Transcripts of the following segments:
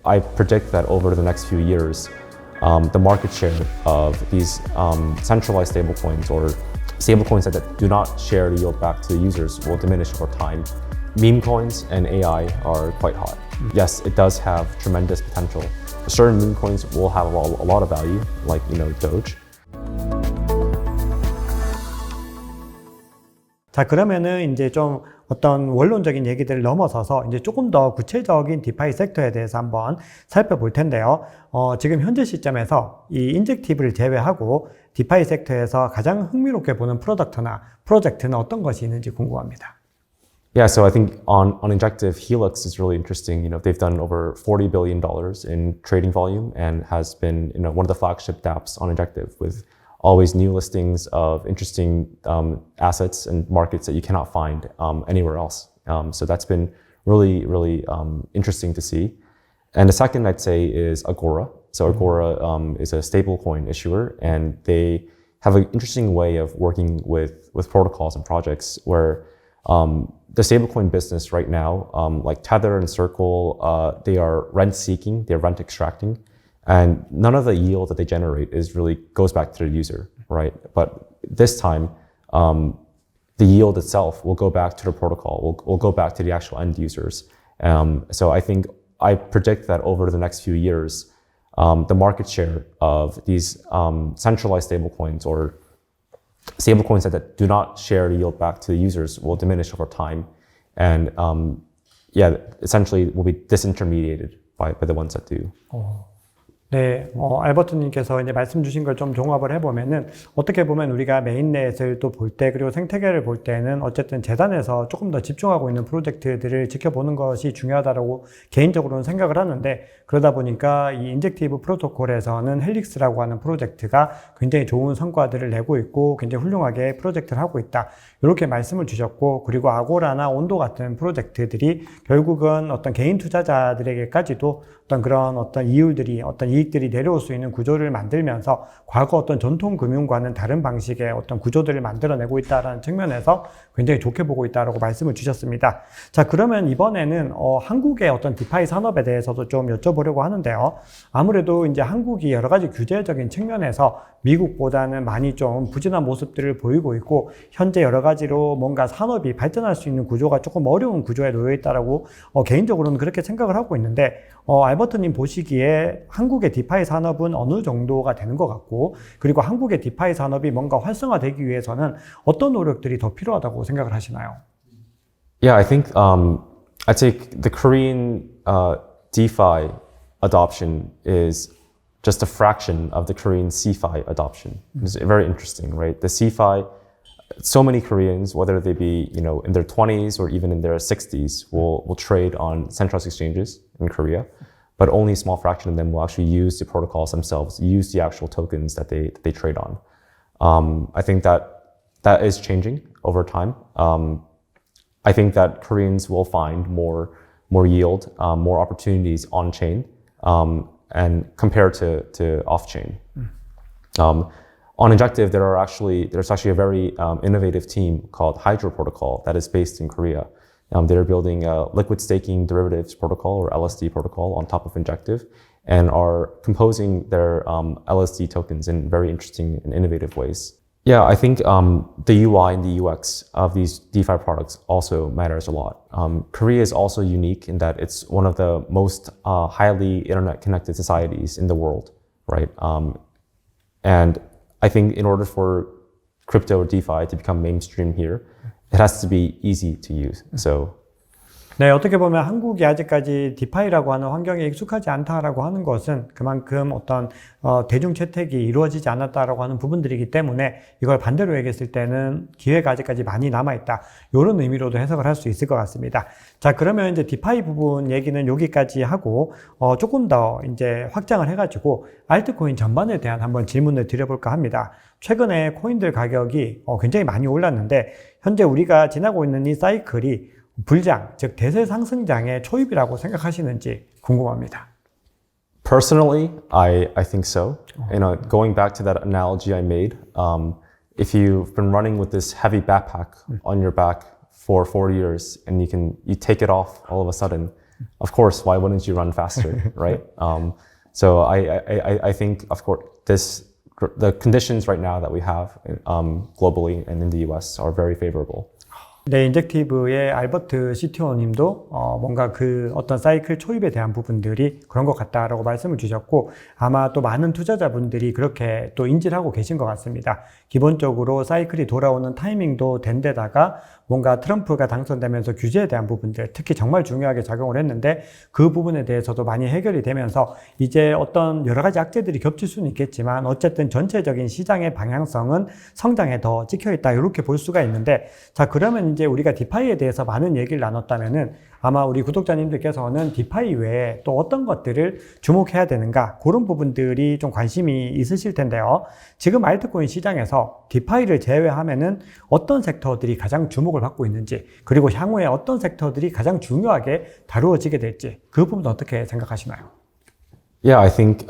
I predict that over the next few years, the market share of these centralized stablecoins or stablecoins that do not share the yield back to the users will diminish over time. Meme coins and AI are quite hot. Yes, it does have tremendous potential. Certain meme coins will have a lot of value, like Doge. 자, 그러면은 이제 좀 어떤 원론적인 얘기들을 넘어서서 이제 조금 더 구체적인 디파이 섹터에 대해서 한번 살펴볼 텐데요. 지금 현재 시점에서 이 인젝티브를 제외하고 디파이 sek터에서 가장 흥미롭게 보는 프로덕트나 프로젝트는 어떤 것이 있는지 궁금합니다. Yeah, so I think on Injective, Helix is really interesting. They've done over $40 billion in trading volume and has been one of the flagship dApps on Injective with always new listings of interesting assets and markets that you cannot find anywhere else. So that's been really, really interesting to see. And the second I'd say is Agora. So Agora is a stablecoin issuer, and they have an interesting way of working with protocols and projects where the stablecoin business right now, like Tether and Circle, they are rent seeking, they're rent extracting. And none of the yield that they generate goes back to the user, right? But this time, the yield itself will go back to the protocol, will go back to the actual end users. So I predict that over the next few years, the market share of these centralized stablecoins or stablecoins that do not share the yield back to the users will diminish over time. And essentially will be disintermediated by the ones that do. 네, 알버트님께서 이제 말씀 주신 걸 좀 종합을 해보면은 어떻게 보면 우리가 메인넷을 또 볼 때 그리고 생태계를 볼 때는 어쨌든 재단에서 조금 더 집중하고 있는 프로젝트들을 지켜보는 것이 중요하다고 개인적으로는 생각을 하는데 그러다 보니까 이 인젝티브 프로토콜에서는 헬릭스라고 하는 프로젝트가 굉장히 좋은 성과들을 내고 있고 굉장히 훌륭하게 프로젝트를 하고 있다. 이렇게 말씀을 주셨고 그리고 아고라나 온도 같은 프로젝트들이 결국은 어떤 개인 투자자들에게까지도 어떤 이율들이 어떤 이익들이 내려올 수 있는 구조를 만들면서 과거 어떤 전통 금융과는 다른 방식의 어떤 구조들을 만들어내고 있다는 측면에서 굉장히 좋게 보고 있다라고 말씀을 주셨습니다. 자, 그러면 이번에는 한국의 어떤 디파이 산업에 대해서도 좀 여쭤보려고 하는데요. 아무래도 이제 한국이 여러 가지 규제적인 측면에서 미국보다는 많이 좀 부진한 모습들을 보이고 있고 현재 여러 가지로 뭔가 산업이 발전할 수 있는 구조가 조금 어려운 구조에 놓여 있다라고 개인적으로는 그렇게 생각을 하고 있는데 알버트님 보시기에 한국의 디파이 산업은 어느 정도가 되는 것 같고 그리고 한국의 디파이 산업이 뭔가 활성화되기 위해서는 어떤 노력들이 더 필요하다고 생각을 하시나요? Yeah, I think I'd say the Korean DeFi adoption is just a fraction of the Korean CeFi adoption. It's very interesting, right? The CeFi, so many Koreans, whether they be in their 20s or even in their 60s, will trade on centralized exchanges in Korea, but only a small fraction of them will actually use the protocols themselves, use the actual tokens that they trade on. I think that is changing over time. I think that Koreans will find more yield, more opportunities on chain, and compared to off chain. On Injective, there's actually a very innovative team called Hydro Protocol that is based in Korea. They're building a liquid staking derivatives protocol or LSD protocol on top of Injective and are composing their LSD tokens in very interesting and innovative ways. Yeah, I think the UI and the UX of these DeFi products also matters a lot. Korea is also unique in that it's one of the most highly internet connected societies in the world, right? And I think in order for crypto or DeFi to become mainstream here, it has to be easy to use. So 네, 어떻게 보면 한국이 아직까지 디파이라고 하는 환경에 익숙하지 않다라고 하는 것은 그만큼 어떤 대중 채택이 이루어지지 않았다라고 하는 부분들이기 때문에 이걸 반대로 얘기했을 때는 기회가 아직까지 많이 남아있다. 이런 의미로도 해석을 할 수 있을 것 같습니다. 자, 그러면 이제 디파이 부분 얘기는 여기까지 하고 조금 더 이제 확장을 해가지고 알트코인 전반에 대한 한번 질문을 드려볼까 합니다. 최근에 코인들 가격이 굉장히 많이 올랐는데 현재 우리가 지나고 있는 이 사이클이 불장, 즉 대세 상승장의 초입이라고 생각하시는지 궁금합니다. Personally, I think so. Going back to that analogy I made, if you've been running with this heavy backpack on your back for 4 years and you take it off all of a sudden, of course, why wouldn't you run faster, right? So I think, of course, the conditions right now that we have globally and in the US are very favorable. 네, 인젝티브의 알버트 CTO님도 뭔가 그 어떤 사이클 초입에 대한 부분들이 그런 것 같다라고 말씀을 주셨고 아마 또 많은 투자자분들이 그렇게 또 인지를 하고 계신 것 같습니다. 기본적으로 사이클이 돌아오는 타이밍도 된 데다가 뭔가 트럼프가 당선되면서 규제에 대한 부분들 특히 정말 중요하게 작용을 했는데 그 부분에 대해서도 많이 해결이 되면서 이제 어떤 여러 가지 악재들이 겹칠 수는 있겠지만 어쨌든 전체적인 시장의 방향성은 성장에 더 찍혀 있다 이렇게 볼 수가 있는데 자 그러면 이제 우리가 디파이에 대해서 많은 얘기를 나눴다면은 아마 우리 구독자님들께서는 디파이 외에 또 어떤 것들을 주목해야 되는가 그런 부분들이 좀 관심이 있으실 텐데요. 지금 알트코인 시장에서 디파이를 제외하면은 어떤 섹터들이 가장 주목을 받고 있는지 그리고 향후에 어떤 섹터들이 가장 중요하게 다루어지게 될지 그 부분은 어떻게 생각하시나요? Yeah, I think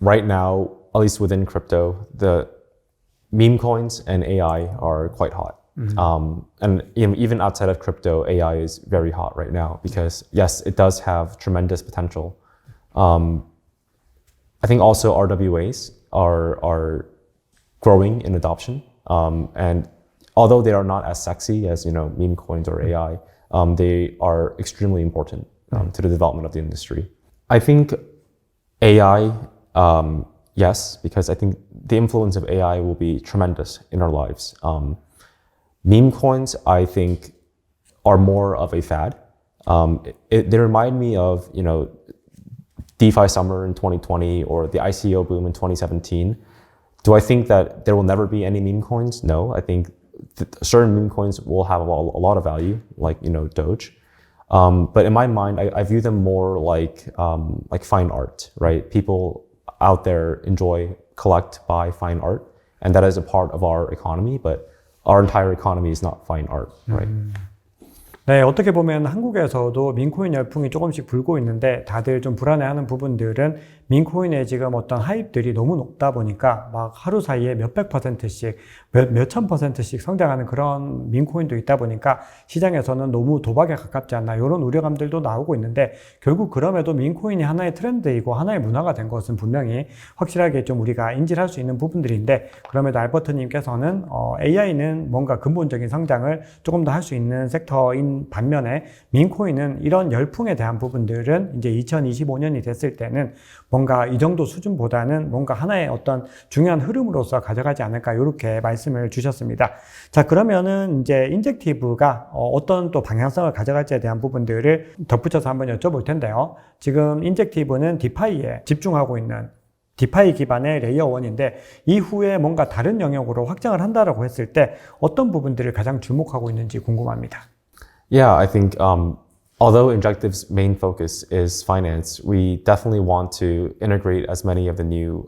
right now, at least within crypto, the meme coins and AI are quite hot. And even outside of crypto, AI is very hot right now because yes, it does have tremendous potential. I think also RWAs are growing in adoption. And although they are not as sexy as, meme coins or AI, they are extremely important to the development of the industry. I think AI, yes, because I think the influence of AI will be tremendous in our lives. Meme coins, I think, are more of a fad. They remind me of, DeFi summer in 2020 or the ICO boom in 2017. Do I think that there will never be any meme coins? No, I think certain meme coins will have a lot of value, like, Doge. But in my mind, I view them more like fine art, right? People out there enjoy, collect, buy fine art, and that is a part of our economy, but our entire economy is not fine art, right? 네, 어떻게 보면 한국에서도 민코인 열풍이 조금씩 불고 있는데 다들 좀 불안해하는 부분들은 민코인의 지금 어떤 하입들이 너무 높다 보니까 막 하루 사이에 몇백 %씩, 몇천 %씩 성장하는 그런 민코인도 있다 보니까 시장에서는 너무 도박에 가깝지 않나 이런 우려감들도 나오고 있는데 결국 그럼에도 민코인이 하나의 트렌드이고 하나의 문화가 된 것은 분명히 확실하게 좀 우리가 인지를 할 수 있는 부분들인데 그럼에도 알버트님께서는 AI는 뭔가 근본적인 성장을 조금 더 할 수 있는 섹터인 반면에 민코인은 이런 열풍에 대한 부분들은 이제 2025년이 됐을 때는 뭔가 이 정도 수준보다는 뭔가 하나의 어떤 중요한 흐름으로서 가져가지 않을까 이렇게 말씀을 주셨습니다. 자 그러면은 이제 인젝티브가 어떤 또 방향성을 가져갈지에 대한 부분들을 덧붙여서 한번 여쭤볼 텐데요. 지금 인젝티브는 디파이에 집중하고 있는 디파이 기반의 레이어 1인데 이후에 뭔가 다른 영역으로 확장을 한다라고 했을 때 어떤 부분들을 가장 주목하고 있는지 궁금합니다. Yeah, I think although Injective's main focus is finance, we definitely want to integrate as many of the new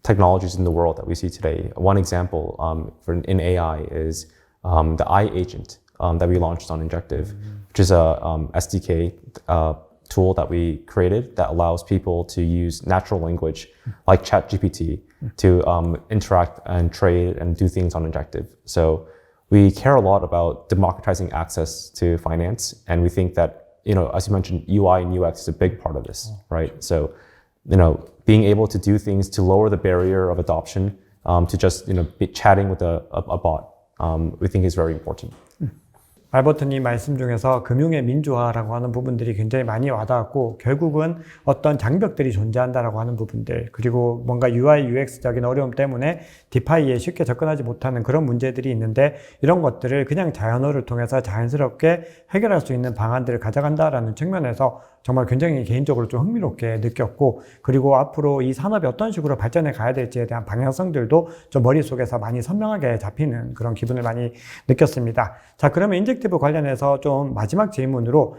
technologies in the world that we see today. One example in AI is the iAgent that we launched on Injective, which is a SDK tool that we created that allows people to use natural language like ChatGPT to interact and trade and do things on Injective. So we care a lot about democratizing access to finance, and we think that, as you mentioned, UI and UX is a big part of this, right? So, being able to do things to lower the barrier of adoption, to just, be chatting with a bot, we think is very important. 알버트님 말씀 중에서 금융의 민주화라고 하는 부분들이 굉장히 많이 와닿았고 결국은 어떤 장벽들이 존재한다라고 하는 부분들 그리고 뭔가 UI, UX적인 어려움 때문에 디파이에 쉽게 접근하지 못하는 그런 문제들이 있는데 이런 것들을 그냥 자연어를 통해서 자연스럽게 해결할 수 있는 방안들을 가져간다라는 측면에서 정말 굉장히 개인적으로 좀 흥미롭게 느꼈고 그리고 앞으로 이 산업이 어떤 식으로 발전해 가야 될지에 대한 방향성들도 좀 머릿속에서 많이 선명하게 잡히는 그런 기분을 많이 느꼈습니다. 자, 그러면 인젝티브 관련해서 좀 마지막 질문으로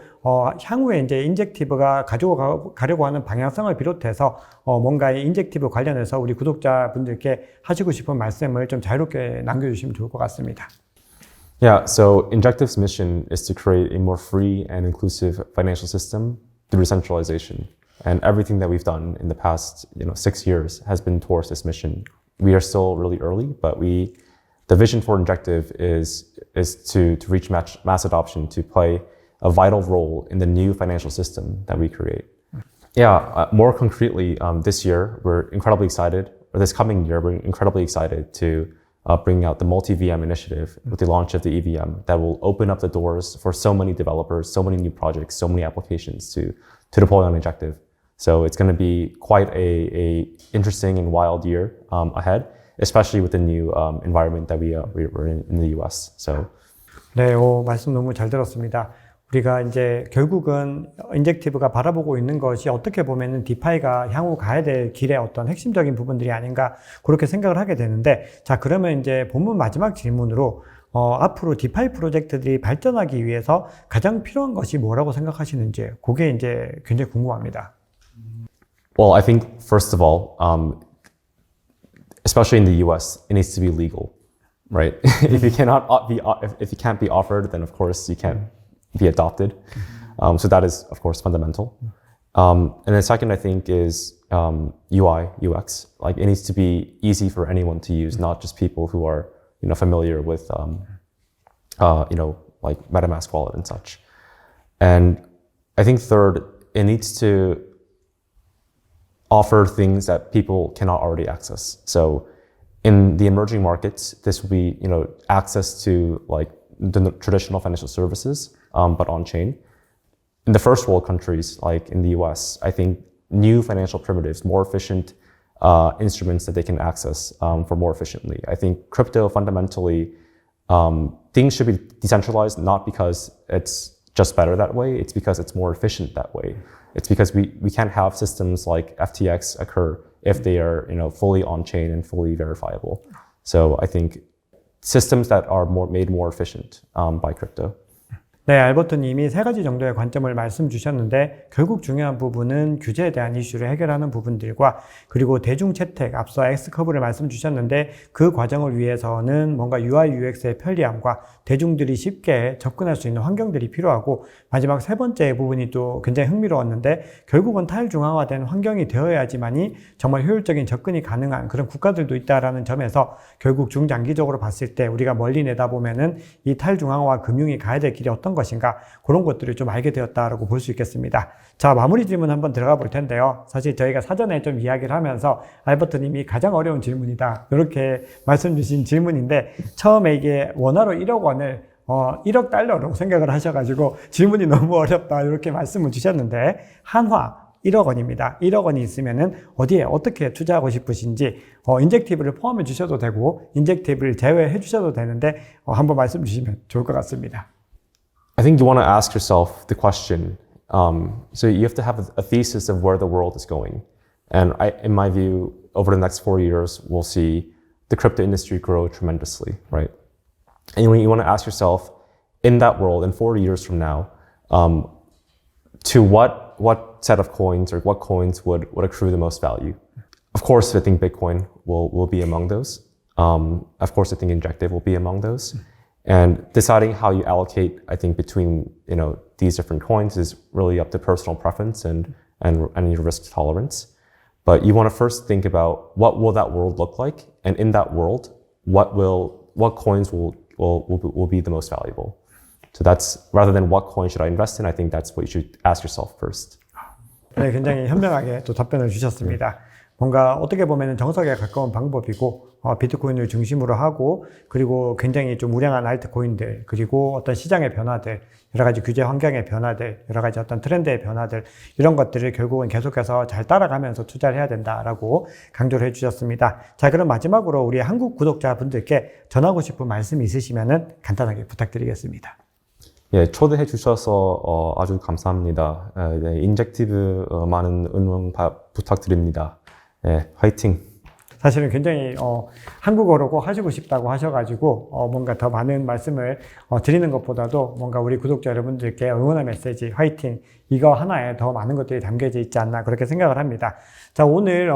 향후에 이제 인젝티브가 가지고 가려고 하는 방향성을 비롯해서 뭔가 인젝티브 관련해서 우리 구독자분들께 하시고 싶은 말씀을 좀 자유롭게 남겨주시면 좋을 것 같습니다. Yeah, so Injective's mission is to create a more free and inclusive financial system through decentralization. And everything that we've done in the past 6 years has been towards this mission. We are still really early, but the vision for Injective is to reach mass adoption, to play a vital role in the new financial system that we create. Yeah, more concretely, this year, we're incredibly excited, or this coming year, we're incredibly excited to bring out the multi-VM initiative with the launch of the EVM that will open up the doors for so many developers, so many new projects, so many applications to deploy on Injective. So it's going to be quite a interesting and wild year ahead, especially with the new environment that we're in the US. So. 네, 말씀 너무 잘 들었습니다. 우리가 이제 결국은 인젝티브가 바라보고 있는 것이 어떻게 보면은 디파이가 향후 가야 될 길의 어떤 핵심적인 부분들이 아닌가 그렇게 생각을 하게 되는데, 자, 그러면 이제 본문 마지막 질문으로 앞으로 디파이 프로젝트들이 발전하기 위해서 가장 필요한 것이 뭐라고 생각하시는지, 그게 이제 굉장히 궁금합니다. Well, I think first of all, especially in the US, it needs to be legal, right? If you cannot if you can't be offered, then of course you can't be adopted. So that is, of course, fundamental. And then second, I think, is UI, UX. Like, it needs to be easy for anyone to use, not just people who are, familiar with, like MetaMask wallet and such. And I think third, it needs to offer things that people cannot already access. So in the emerging markets, this will be, access to like the traditional financial services, but on-chain. In the first world countries, like in the US, I think new financial primitives, more efficient instruments that they can access for more efficiently. I think crypto fundamentally, things should be decentralized, not because it's just better that way, it's because it's more efficient that way. It's because we can't have systems like FTX occur if they are fully on-chain and fully verifiable. So I think systems that are made more efficient by crypto. 네, 알버트님이 세 가지 정도의 관점을 말씀 주셨는데, 결국 중요한 부분은 규제에 대한 이슈를 해결하는 부분들과, 그리고 대중 채택, 앞서 X커브를 말씀 주셨는데 그 과정을 위해서는 뭔가 UI, UX의 편리함과 대중들이 쉽게 접근할 수 있는 환경들이 필요하고, 마지막 세 번째 부분이 또 굉장히 흥미로웠는데, 결국은 탈중앙화된 환경이 되어야지만이 정말 효율적인 접근이 가능한 그런 국가들도 있다라는 점에서 결국 중장기적으로 봤을 때 우리가 멀리 내다보면은 이 탈중앙화 금융이 가야 될 길이 어떤 것인가, 그런 것들을 좀 알게 되었다라고 볼 수 있겠습니다. 자, 마무리 질문 한번 들어가 볼 텐데요. 사실 저희가 사전에 좀 이야기를 하면서 알버트님이 가장 어려운 질문이다, 이렇게 말씀 주신 질문인데, 처음에 이게 원화로 1억 원을 1억 달러로 생각을 하셔가지고 질문이 너무 어렵다, 이렇게 말씀을 주셨는데, 한화 1억 원입니다. 1억 원이 있으면은 어디에 어떻게 투자하고 싶으신지, 인젝티브를 포함해 주셔도 되고 인젝티브를 제외해 주셔도 되는데 한번 말씀 주시면 좋을 것 같습니다. I think you want to ask yourself the question. So you have to have a thesis of where the world is going. And in my view, over the next 4 years, we'll see the crypto industry grow tremendously, right? And you want to ask yourself, in that world, in 40 years from now, to what set of coins or what coins would accrue the most value? Of course, I think Bitcoin will be among those. Of course, I think Injective will be among those. And deciding how you allocate, I think, between these different coins is really up to personal preference and your risk tolerance. But you want to first think about what will that world look like, and in that world, what coins will be the most valuable. So that's, rather than what coin should I invest in, I think that's what you should ask yourself first. 네, 굉장히 현명하게 또 답변을 주셨습니다. 뭔가 어떻게 보면 정석에 가까운 방법이고, 비트코인을 중심으로 하고, 그리고 굉장히 좀 우량한 알트코인들, 그리고 어떤 시장의 변화들, 여러 가지 규제 환경의 변화들, 여러 가지 어떤 트렌드의 변화들, 이런 것들을 결국은 계속해서 잘 따라가면서 투자를 해야 된다라고 강조를 해주셨습니다. 자, 그럼 마지막으로 우리 한국 구독자분들께 전하고 싶은 말씀이 있으시면은 간단하게 부탁드리겠습니다. 예, 초대해 주셔서 아주 감사합니다. 네, 인젝티브 많은 응원 부탁드립니다. 예, 화이팅! 사실은 굉장히 한국어로 꼭 하시고 싶다고 하셔가지고 뭔가 더 많은 말씀을 드리는 것보다도 뭔가 우리 구독자 여러분들께 응원의 메시지, 화이팅, 이거 하나에 더 많은 것들이 담겨져 있지 않나 그렇게 생각을 합니다. 자, 오늘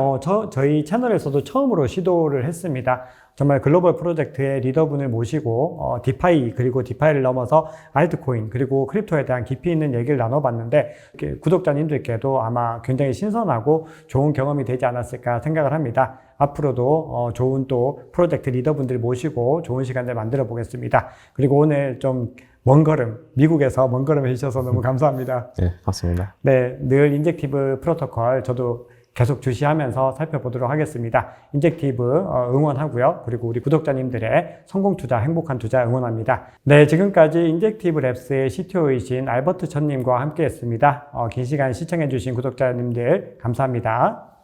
저희 채널에서도 처음으로 시도를 했습니다. 정말 글로벌 프로젝트의 리더분을 모시고 디파이, 그리고 디파이를 넘어서 알트코인, 그리고 크립토에 대한 깊이 있는 얘기를 나눠봤는데, 구독자님들께도 아마 굉장히 신선하고 좋은 경험이 되지 않았을까 생각을 합니다. 앞으로도 좋은 또 프로젝트 리더분들 모시고 좋은 시간을 만들어 보겠습니다. 그리고 오늘 좀 먼 걸음, 미국에서 먼 걸음 해주셔서 너무 감사합니다. 네, 맞습니다. 네, 늘 인젝티브 프로토콜 저도 계속 주시하면서 살펴보도록 하겠습니다. 인젝티브 응원하고요. 그리고 우리 구독자님들의 성공 투자, 행복한 투자 응원합니다. 네, 지금까지 인젝티브 랩스의 CTO이신 알버트 천님과 함께 했습니다. 긴 시간 시청해주신 구독자님들 감사합니다.